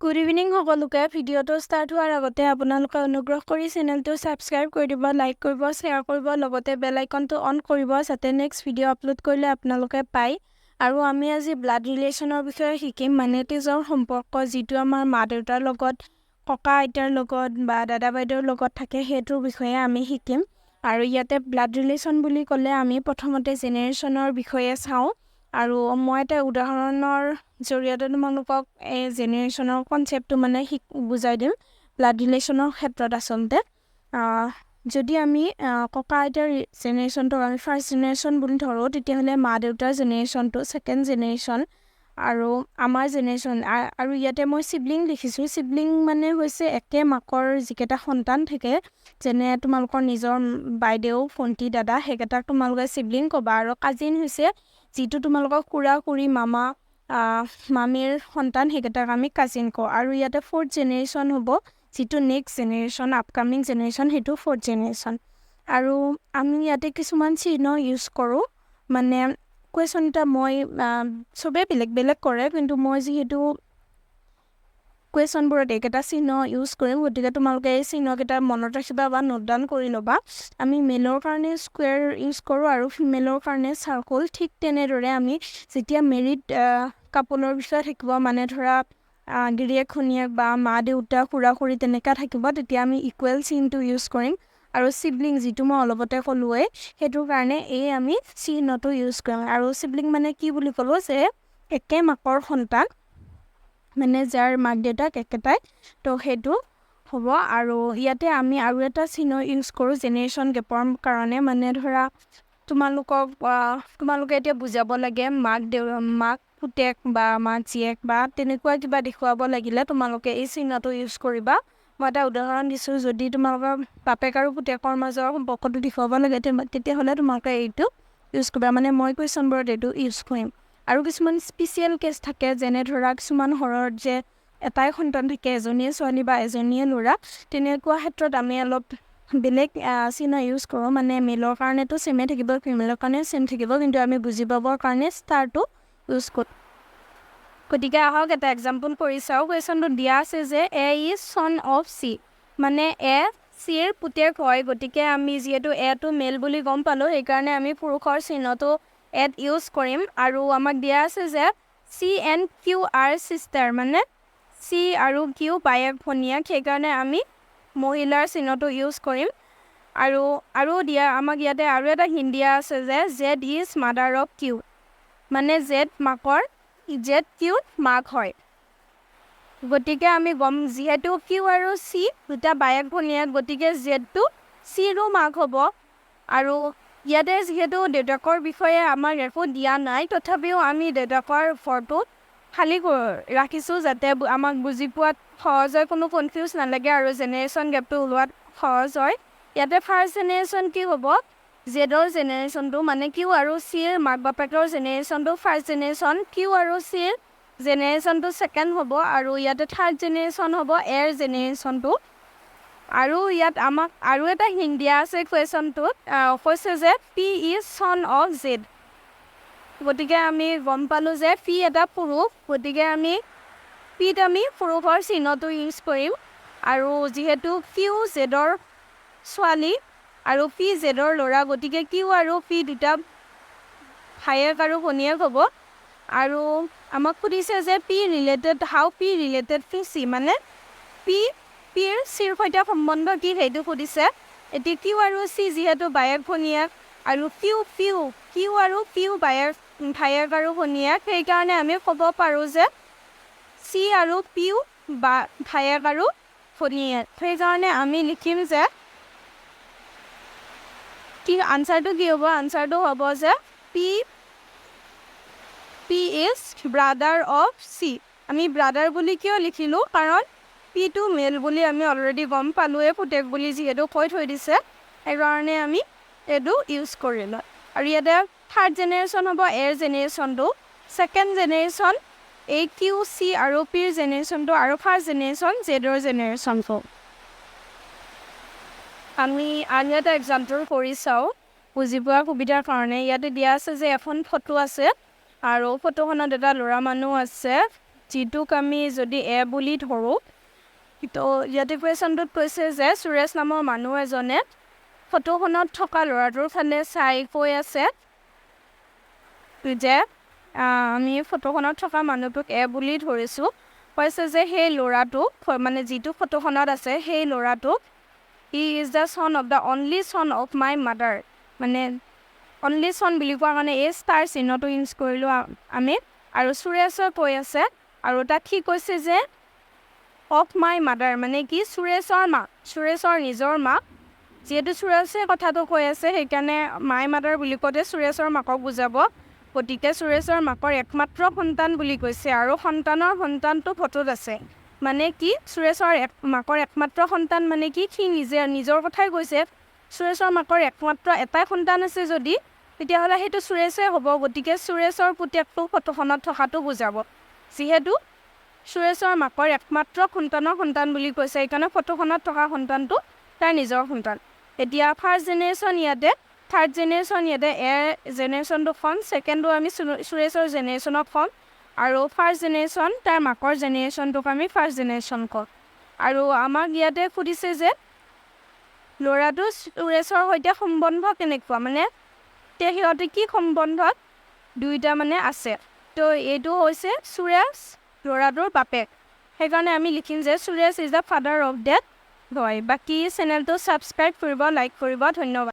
Good evening সকলোকে ভিডিওটো start হোৱাৰ আগতে আপোনালোকে অনুগ্ৰহ কৰি চেনেলটো সাবস্ক্ৰাইব কৰি দিব লাইক কৰিব শেয়াৰ কৰিব লগতে বেল আইকনটো অন কৰিব যাতে নেক্সট ভিডিও আপলোড কৰিলে আপোনালোকে পায় আৰু আমি আজি ব্লাড ৰিলেচনৰ বিষয়ে শিকিম মানে তেজৰ সম্পৰ্ক যিটো আমাৰ মা দেউতাৰ লগত ককা আইতাৰ লগত বা দাদা বাইদেউৰ লগত থাকে হেতুৰ বিষয়ে আমি শিকিম আৰু ইয়াতে ব্লাড ৰিলেচন বুলি ক'লে আমি প্ৰথমতে জেনেৰেচনৰ বিষয়ে চাওঁ আৰু মই এটা উদাহৰণৰ জৰিয়তে তোমালোকক এই জেনেৰেচনৰ কনসেপ্টটো মানে বুজাই দিম ব্লাড ৰিলেচনৰ ক্ষেত্ৰত আচলতে যদি আমি ককা আইতাৰ জেনেৰেচনটো আমি ফাৰ্স্ট জেনেৰেচন বুলি ধৰো তেতিয়াহলে মা দেউতাৰ জেনেৰেচনটো সেকেন্ড জেনেৰেচন আৰু আমাৰ জেনেৰেচন আৰু ইয়াতে মই সিবলিং লিখিছো সিবলিং মানে হৈছে একে মাকৰ যিকেটা সন্তান থাকে যেনে তোমালোকৰ নিজৰ বাইদেউ ফন্টি দাদা হেকেটা তোমালোকে সিবলিং কবা আৰু কাজিন হৈছে যিটো তোমালোকৰ খুৰা খুৰী মামা মামীৰ সন্তান হেকেটাক আমি কাজিন কও আৰু ইয়াতে ফোৰ্থ জেনেৰেচন হ'ব যিটো নেক্সট জেনেৰেচন আপকামিং জেনেৰেচন হেতু ফোৰ্থ জেনেৰেচন আৰু আমি ইয়াতে কিছুমান চিহ্ন ইউজ কৰো মানে কোৱেশ্যনটা মই সবে বেলেগ কৰে কিন্তু মই যেহেতু কোৱেশ্যন বোৰত একেটা চিহ্ন ইউজ কৰিম গতিকে তোমালোকে এই চিহ্নকেইটা মনত ৰাখিবা বা নোট ডাউন কৰি ল'বা আমি মেলৰ কাৰণে স্কয়াৰ ইউজ কৰো আৰু ফিমেলৰ কাৰণে সাৰ্কল ঠিক তেনেদৰে আমি যেতিয়া মেৰিড কাপলৰ বিষয়ে থাকিব মানে ধৰা গিৰিয়েক খুনিয়েক বা মা দেউতা খুৰা খুৰী তেনেকা থাকিব তেতিয়া আমি ইকুৱেল চিহ্নটো ইউজ কৰিম আৰু সিবলিং যিটো মই অলপতে ক'লোৱে হেতুৰ কাৰণে এই আমি চিহ্নটো ইউজ কৰিম আৰু সিবলিং মানে কি বুলি ক'লো যে একে মাকৰ সন্তান মানে যাৰ মাক দেউতাক একেটাই তো হেতু হ'ব আৰু ইয়াতে আমি আৰু এটা চিহ্ন ইউজ কৰো জেনেৰেচন গেপৰ কাৰণে মানে ধৰা তোমালোকে এতিয়া বুজাব লাগে মাক পুতেক বা মাক জীয়েক বা তেনেকুৱা কিবা দেখুৱাব লাগিলে তোমালোকে এই চিহ্নটো ইউজ কৰিবা মই এটা উদাহৰণ দিছো যদি তোমালোকৰ বাপেক আৰু পুতেকৰ মাজৰ সম্পৰ্কটো দেখুৱাব লাগে তেতিয়া হলে তোমালোকে এইটো ইউজ কৰিবা মানে মই কোৱেশ্যন বোৰত এইটো ইউজ কৰিম আৰু কিছুমান স্পেশাল কেস থাকে যেনে ধৰা কিছুমান ঘৰত যে এটাই সন্তান থাকে এজনীয়ে ছোৱালী বা এজনীয়ে ল'ৰা তেনেকুৱা ক্ষেত্ৰত আমি অলপ বেলেগ চিহ্ন ইউজ কৰো মানে মেলৰ কাৰণেটো সেমে থাকিব ফিমেলৰ কাৰণে সেম থাকিব কিন্তু আমি বুজি পাবৰ কাৰণে ষ্টাৰটো ইউজ কৰো গতিকে আহক এটা এক্সাম্পল কৰি চাও কোৱেশ্যনটো দিয়া আছে যে এ ইজ সন অফ সি মানে এ সিৰ পুতেক হয় গতিকে আমি যেহেতু এ টো মেল বুলি গম পালো এই কাৰণে আমি পুৰুষৰ চিহ্নটো এড ইউজ কৰিম আৰু আমাক দিয়া আছে যে সি এণ্ড কিউ আৰ সিস্টাৰ মানে সি আৰু কিউ বায়েক ভনিয়াক সেই কাৰণে আমি মহিলাৰ চিহ্নটো ইউজ কৰিম আৰু দিয়া আমাক ইয়াতে আৰু এটা হিন্ট দিয়া আছে যে Z is mother of Q মানে জেড কিউ মাক হয় গতিকে আমি গম যেহেতু কিউ আৰু সি দুটা বায়েক ভনিয়াক গতিকে জেড টো সিৰো মাক হ'ব আৰু ইয়াতে যেহেতু দেউতাকৰ বিষয়ে আমাৰ একো দিয়া নাই তথাপিও আমি দেউতাকৰ ফটো খালি ৰাখিছো যাতে আমাক বুজি পোৱাত সহজ হয় কোনো কনফিউজ নালাগে আৰু জেনেৰেচন গেপটো ওলোৱাত সহজ হয় ইয়াতে ফাৰ্স্ট জেনেৰেচন কি হ'ব জেডৰ জেনেৰেচনটো মানে কিউ আৰু সিৰ মাক বাপেকৰ জেনেৰেচনটো ফাৰ্স্ট জেনেৰেচন কিউ আৰু সিৰ জেনেৰেচনটো সেকেন্ড হ'ব আৰু ইয়াতে থাৰ্ড জেনেৰেচন হ'ব এৰ জেনেৰেচনটো আৰু ইয়াত আমাক আৰু এটা হিন্ট দিয়া আছে কোৱেশ্যনটোত কৈছে যে P is son of Z গতিকে আমি গম পালো যে পি এটা পুৰুষ গতিকে আমি পিত আমি পুৰুষৰ চিহ্নটো ইউজ কৰিম আৰু যেহেতু কিউ জেডৰ ছোৱালী আৰু পি জেডৰ ল'ৰা গতিকে কিউ আৰু পি দুটা ভায়েক আৰু ভনিয়েক হ'ব আৰু আমাক সুধিছে যে হাউ পি ৰিলেটেড টু চি মানে পিৰ চিৰ সৈতে সম্বন্ধ কি সেইটো সুধিছে এতিয়া কিউ আৰু চি যিহেতু বায়েক ভনিয়েক আৰু কিউ আৰু পিউ ভায়েক আৰু ভনিয়েক সেইকাৰণে আমি ক'ব পাৰো যে চি আৰু পিউ বা ভায়েক আৰু ভনিয়েক সেইকাৰণে আমি লিখিম যে কি আনসাৰটো কি হ'ব আনসাৰটো হ'ব যে P is brother of C আমি ব্ৰাদাৰ বুলি কিয় লিখিলো কাৰণ পি টো মেল বুলি আমি অলৰেডি গম পালোৱে পুতেক বুলি যিহেতু কৈ থৈ দিছে সেইকাৰণে আমি এইটো ইউজ কৰিলো আৰু ইয়াতে থাৰ্ড জেনেৰেচন হ'ব এৰ জেনেৰেচনটো সেকেন্ড জেনেৰেচন এ কিউ চি আৰু পিৰ জেনেৰেচনটো আৰু ফাৰ্স্ট জেনেৰেচন জেডৰ জেনেৰেচনটো আমি আন এটা এক্সাম্পল কৰি চাও বুজি পোৱা সুবিধাৰ কাৰণে ইয়াতে দিয়া আছে যে এখন ফটো আছে আৰু ফটোখনত এটা ল'ৰা মানুহ আছে যিটোক আমি যদি এ বুলি ধৰোঁ তো ইয়াতে কুৱেশ্যনটোত কৈছে যে সুৰেশ নামৰ মানুহ এজনে ফটোখনত থকা ল'ৰাটোৰ ফালে চাই কৈ আছে যে আমি ফটোখনত থকা মানুহটোক এ বুলি ধৰিছোঁ কৈছে যে সেই ল'ৰাটোক মানে যিটো ফটোখনত আছে সেই ল'ৰাটোক he is the son of the only son of my mother মানে অনলি সন বুলি কোৱাৰ কাৰণে এই ষ্টাৰ চিহ্নটো ইউজ কৰিলোঁ আমি আৰু সুৰেশৰ কৈ আছে আৰু তাত সি কৈছে যে অফ মাই মাদাৰ মানে কি সুৰেশৰ মাক সুৰেশৰ নিজৰ মাক যিহেতু সুৰেশে কথাটো কৈ আছে সেইকাৰণে মাই মাদাৰ বুলি কওঁতে সুৰেশৰ মাকক বুজাব গতিকে সুৰেশৰ মাকৰ একমাত্ৰ সন্তান বুলি কৈছে আৰু সন্তানৰ সন্তানটো ফটোত আছে মানে কি সুৰেশৰ মাকৰ একমাত্ৰ সন্তান মানে কি সি নিজৰ কথাই কৈছে সুৰেশৰ মাকৰ একমাত্ৰ এটাই সন্তান আছে যদি তেতিয়াহ'লে সেইটো সুৰেশে হ'ব গতিকে সুৰেশৰ পুতেকটো ফটোখনত থকাটো বুজাব যিহেতু সুৰেশৰ মাকৰ একমাত্ৰ সন্তানৰ সন্তান বুলি কৈছে সেইকাৰণে ফটোখনত থকা সন্তানটো তাৰ নিজৰ সন্তান এতিয়া ফাৰ্ষ্ট জেনেৰেশ্যন ইয়াতে থাৰ্ড জেনেৰেশ্যন ইয়াতে এৰ জেনেৰেশ্যনটো ক'ম ছেকেণ্ডটো আমি সুৰেশৰ জেনেৰেশ্যনক ক'ম আৰু ফাৰ্ষ্ট জেনেৰেশ্যন তাৰ মাকৰ জেনেৰেশ্যনটোক আমি ফাৰ্ষ্ট জেনেৰেশ্যন ক'ম আৰু আমাক ইয়াতে সুধিছে যে ল'ৰাটো সুৰেশৰ সৈতে সম্বন্ধ কেনেকুৱা মানে সিহঁতে কি সম্বন্ধত দুইটা মানে আছে তো এইটো হৈছে সুৰেশ ল'ৰাটোৰ বাপেক সেইকাৰণে আমি লিখিম যে Suresh is the father of that boy বাকী চেনেলটো ছাবস্ক্ৰাইব কৰিব লাইক কৰিব ধন্যবাদ